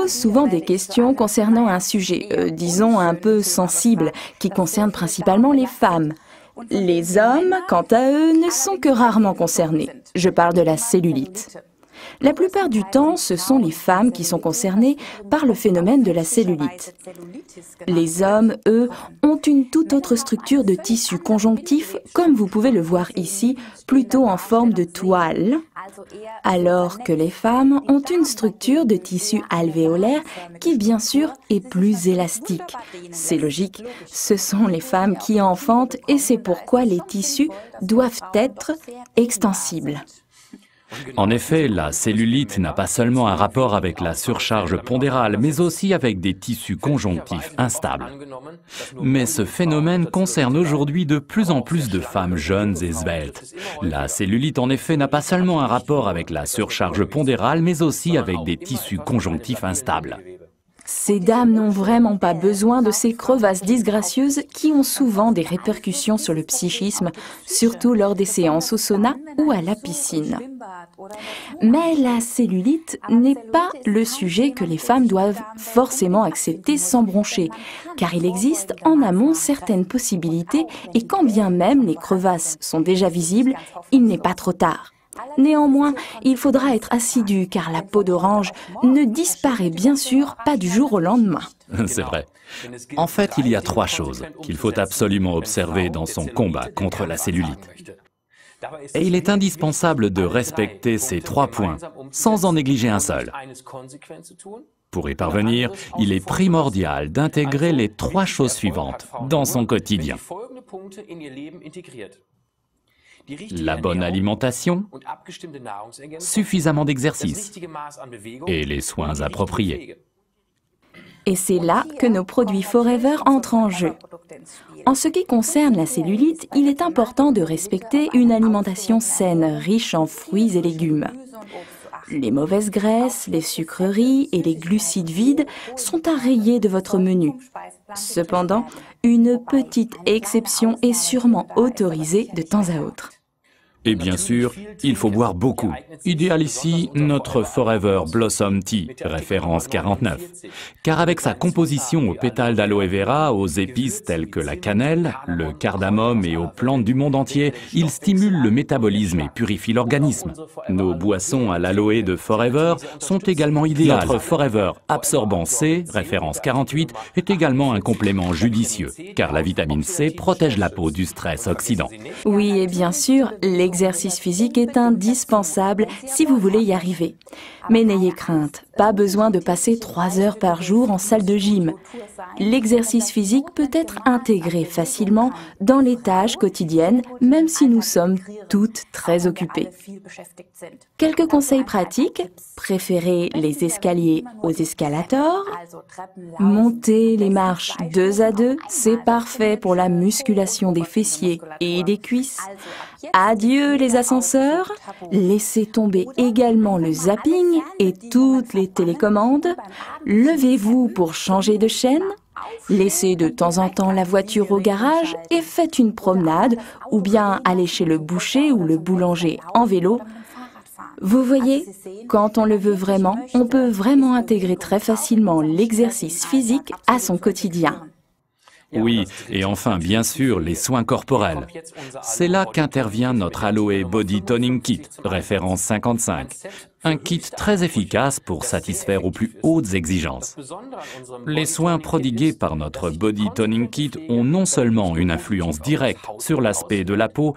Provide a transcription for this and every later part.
pose souvent des questions concernant un sujet, disons un peu sensible, qui concerne principalement les femmes. Les hommes, quant à eux, ne sont que rarement concernés. Je parle de la cellulite. La plupart du temps, ce sont les femmes qui sont concernées par le phénomène de la cellulite. Les hommes, eux, ont une toute autre structure de tissu conjonctif, comme vous pouvez le voir ici, plutôt en forme de toile, alors que les femmes ont une structure de tissu alvéolaire qui, bien sûr, est plus élastique. C'est logique, ce sont les femmes qui enfantent et c'est pourquoi les tissus doivent être extensibles. En effet, la cellulite n'a pas seulement un rapport avec la surcharge pondérale, mais aussi avec des tissus conjonctifs instables. Mais ce phénomène concerne aujourd'hui de plus en plus de femmes jeunes et sveltes. La cellulite, en effet, n'a pas seulement un rapport avec la surcharge pondérale, mais aussi avec des tissus conjonctifs instables. Ces dames n'ont vraiment pas besoin de ces crevasses disgracieuses qui ont souvent des répercussions sur le psychisme, surtout lors des séances au sauna ou à la piscine. Mais la cellulite n'est pas le sujet que les femmes doivent forcément accepter sans broncher, car il existe en amont certaines possibilités et quand bien même les crevasses sont déjà visibles, il n'est pas trop tard. Néanmoins, il faudra être assidu car la peau d'orange ne disparaît bien sûr pas du jour au lendemain. C'est vrai. En fait, il y a 3 choses qu'il faut absolument observer dans son combat contre la cellulite. Et il est indispensable de respecter ces 3 points, sans en négliger un seul. Pour y parvenir, il est primordial d'intégrer les 3 choses suivantes dans son quotidien. La bonne alimentation, suffisamment d'exercice et les soins appropriés. Et c'est là que nos produits Forever entrent en jeu. En ce qui concerne la cellulite, il est important de respecter une alimentation saine, riche en fruits et légumes. Les mauvaises graisses, les sucreries et les glucides vides sont à rayer de votre menu. Cependant, une petite exception est sûrement autorisée de temps à autre. Et bien sûr, il faut boire beaucoup. Idéal ici, notre Forever Blossom Tea, référence 49. Car avec sa composition aux pétales d'aloe vera, aux épices telles que la cannelle, le cardamome et aux plantes du monde entier, il stimule le métabolisme et purifie l'organisme. Nos boissons à l'aloe de Forever sont également idéales. Notre Forever Absorbant C, référence 48, est également un complément judicieux, car la vitamine C protège la peau du stress oxydant. Oui, et bien sûr, l'exercice physique est indispensable si vous voulez y arriver. Mais n'ayez crainte, pas besoin de passer 3 heures par jour en salle de gym. L'exercice physique peut être intégré facilement dans les tâches quotidiennes, même si nous sommes toutes très occupées. Quelques conseils pratiques: préférez les escaliers aux escalators. Montez les marches 2 à 2, c'est parfait pour la musculation des fessiers et des cuisses. Adieu les ascenseurs, laissez tomber également le zapping et toutes les télécommandes. Levez-vous pour changer de chaîne. Laissez de temps en temps la voiture au garage et faites une promenade ou bien allez chez le boucher ou le boulanger en vélo. Vous voyez, quand on le veut vraiment, on peut vraiment intégrer très facilement l'exercice physique à son quotidien. Oui, et enfin, bien sûr, les soins corporels. C'est là qu'intervient notre Aloe Body Toning Kit, référence 55. Un kit très efficace pour satisfaire aux plus hautes exigences. Les soins prodigués par notre Body Toning Kit ont non seulement une influence directe sur l'aspect de la peau,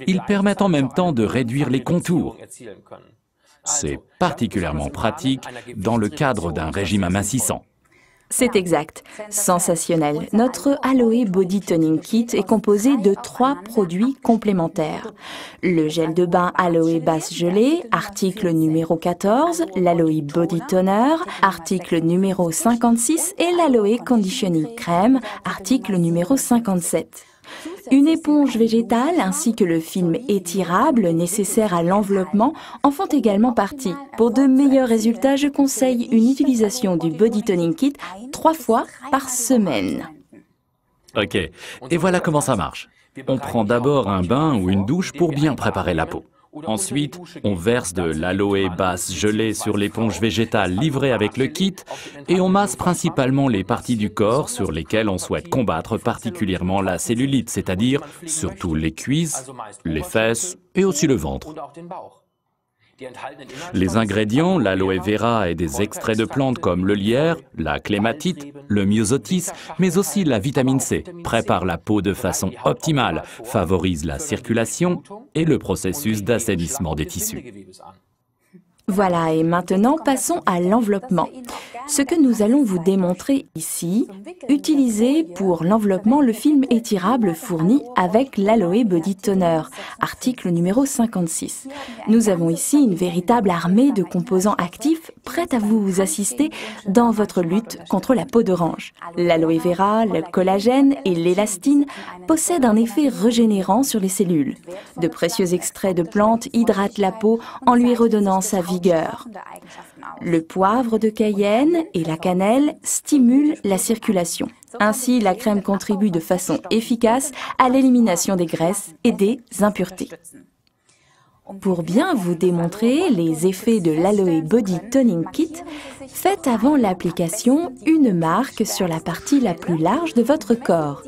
ils permettent en même temps de réduire les contours. C'est particulièrement pratique dans le cadre d'un régime amincissant. C'est exact, sensationnel. Notre Aloe Body Toning Kit est composé de 3 produits complémentaires. Le gel de bain Aloe Base Gelée, article numéro 14, l'Aloe Body Toner, article numéro 56 et l'Aloe Conditioning Crème, article numéro 57. Une éponge végétale ainsi que le film étirable nécessaire à l'enveloppement en font également partie. Pour de meilleurs résultats, je conseille une utilisation du Body Toning Kit 3 fois par semaine. Ok, et voilà comment ça marche. On prend d'abord un bain ou une douche pour bien préparer la peau. Ensuite, on verse de l'aloe basse gelée sur l'éponge végétale livrée avec le kit et on masse principalement les parties du corps sur lesquelles on souhaite combattre particulièrement la cellulite, c'est-à-dire surtout les cuisses, les fesses et aussi le ventre. Les ingrédients, l'aloe vera et des extraits de plantes comme le lierre, la clématite, le myosotis, mais aussi la vitamine C, préparent la peau de façon optimale, favorisent la circulation et le processus d'assainissement des tissus. Voilà, et maintenant passons à l'enveloppement. Ce que nous allons vous démontrer ici, utilisez pour l'enveloppement le film étirable fourni avec l'Aloe Body Toner, article numéro 56. Nous avons ici une véritable armée de composants actifs prêts à vous assister dans votre lutte contre la peau d'orange. L'aloe vera, le collagène et l'élastine possèdent un effet régénérant sur les cellules. De précieux extraits de plantes hydratent la peau en lui redonnant sa vigueur. Le poivre de Cayenne et la cannelle stimulent la circulation. Ainsi, la crème contribue de façon efficace à l'élimination des graisses et des impuretés. Pour bien vous démontrer les effets de l'Aloe Body Toning Kit, faites avant l'application une marque sur la partie la plus large de votre corps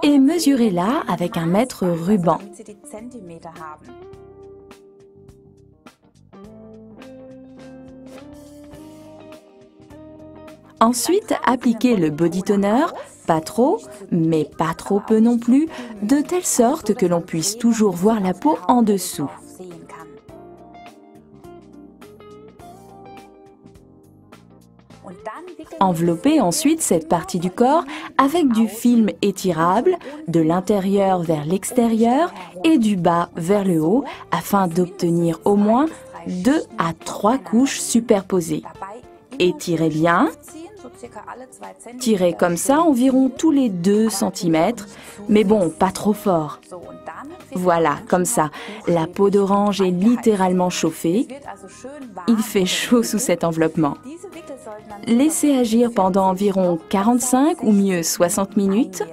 et mesurez-la avec un mètre ruban. Ensuite, appliquez le body toner, pas trop, mais pas trop peu non plus, de telle sorte que l'on puisse toujours voir la peau en dessous. Enveloppez ensuite cette partie du corps avec du film étirable de l'intérieur vers l'extérieur et du bas vers le haut afin d'obtenir au moins 2 à 3 couches superposées. Étirez bien. Tirez comme ça environ tous les 2 cm, mais bon, pas trop fort. Voilà, comme ça, la peau d'orange est littéralement chauffée. Il fait chaud sous cet enveloppement. Laissez agir pendant environ 45 ou mieux 60 minutes.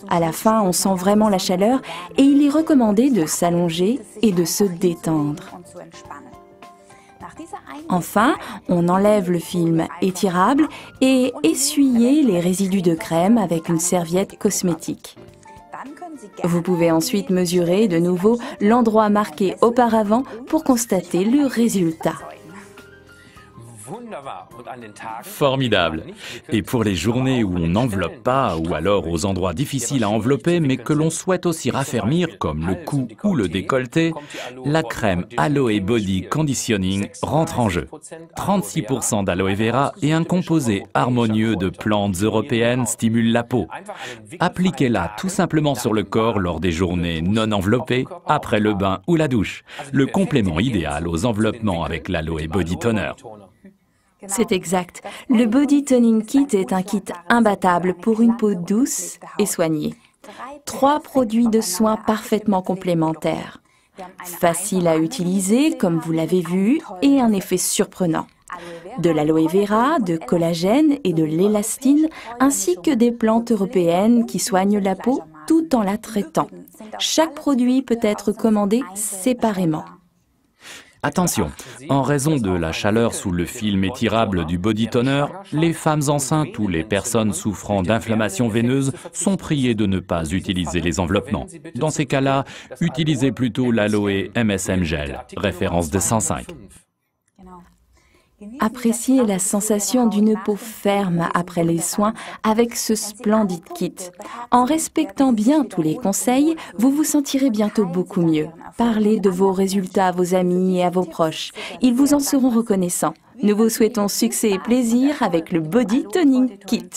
À la fin, on sent vraiment la chaleur et il est recommandé de s'allonger et de se détendre. Enfin, on enlève le film étirable et essuyez les résidus de crème avec une serviette cosmétique. Vous pouvez ensuite mesurer de nouveau l'endroit marqué auparavant pour constater le résultat. Formidable. Et pour les journées où on n'enveloppe pas, ou alors aux endroits difficiles à envelopper, mais que l'on souhaite aussi raffermir, comme le cou ou le décolleté, la crème Aloe Body Conditioning rentre en jeu. 36% d'aloe vera et un composé harmonieux de plantes européennes stimule la peau. Appliquez-la tout simplement sur le corps lors des journées non enveloppées, après le bain ou la douche. Le complément idéal aux enveloppements avec l'Aloe Body Toner. C'est exact. Le Body Toning Kit est un kit imbattable pour une peau douce et soignée. 3 produits de soins parfaitement complémentaires. Facile à utiliser, comme vous l'avez vu, et un effet surprenant. De l'aloe vera, de collagène et de l'élastine, ainsi que des plantes européennes qui soignent la peau tout en la traitant. Chaque produit peut être commandé séparément. Attention, en raison de la chaleur sous le film étirable du body toner, les femmes enceintes ou les personnes souffrant d'inflammation veineuse sont priées de ne pas utiliser les enveloppements. Dans ces cas-là, utilisez plutôt l'Aloe MSM Gel, référence de 105. Appréciez la sensation d'une peau ferme après les soins avec ce splendide kit. En respectant bien tous les conseils, vous vous sentirez bientôt beaucoup mieux. Parlez de vos résultats à vos amis et à vos proches. Ils vous en seront reconnaissants. Nous vous souhaitons succès et plaisir avec le Body Toning Kit.